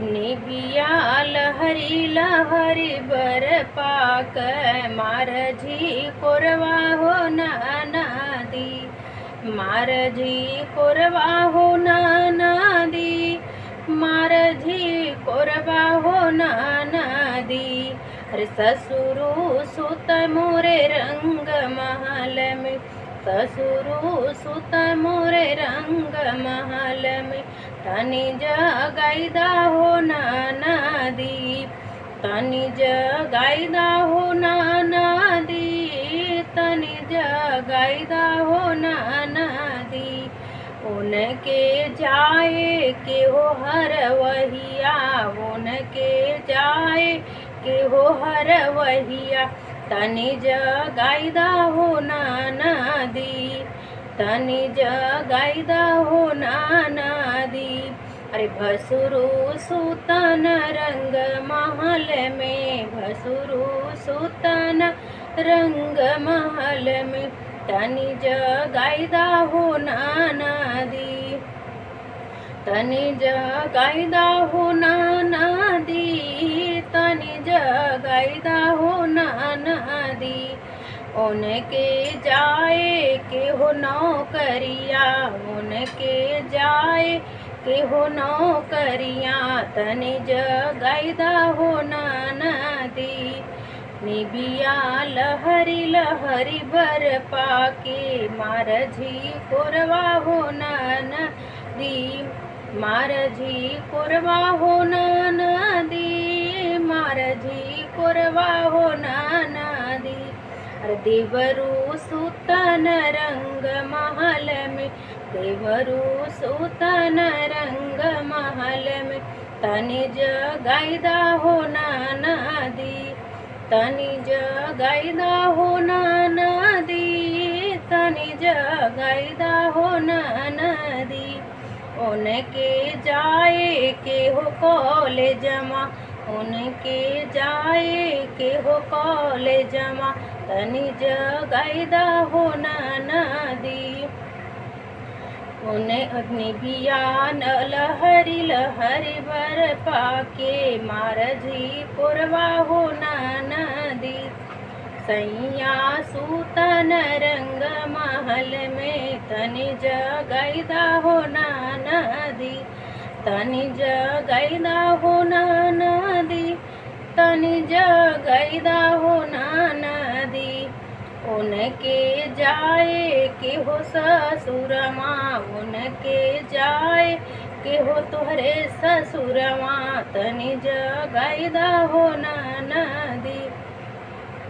निबिया लहरी लहरी बर पाक मारझी कोरवा हो नदी। मारझी कोरवा हो नदी। मारझी कोरवा हो नदी। अरे ससुरु सुत मोरे रंग महल में। ससुरु सुत मोरे रंग महल में। तनि जगाइदा हो नदी। तनि जगाइदा हो नदी। तनि जगाइदा हो नदी। उनके जाए के हो हर वहिया। उनके जाए के हो हर वहिया। तनि जगाइदा हो नदी। तनि जगाइदा हो नदी। अरे भसुरु सुतन रंग महल में। भसुरु सुतन रंग महल में। तनि जगाइदा हो नदी। तनि जगाइदा हो नदी। तनि जगाइदा हो नदी। उनके जाए के हो नौकरिया। उनके जाए के हो नौकरिया। तनि जगाइदा हो नदी। निबिया लहरी लहरी बर पाके मारझी कोरवा हो नदी। मारझी कोरवा हो नदी। मारझी कोरवा हो नदी। अरे देवरु सुतन रंग महल में। देवरु सुतन रंग महल में। तनि जगाइदा हो नदी। तनि जगाइदा हो नदी। तनि जगाइदा हो नदी। उनके जाए के हो कॉलेजमा। उनके जाए के हो कॉलेजमा। तनि जगाइदा हो नदी। निबिया लहरी लहरी बर पाके मारझी कोरवा हो नदी। सैया सूतन रंग महल में। तनि जगाइदा हो नदी। तनि जगाइदा हो नदी। तनि जगाइदा हो नदी। उनके जाए के हो ससुरमा। उनके जाए के हो तुहरे ससुरमा। तनि जगाइदा हो नदी।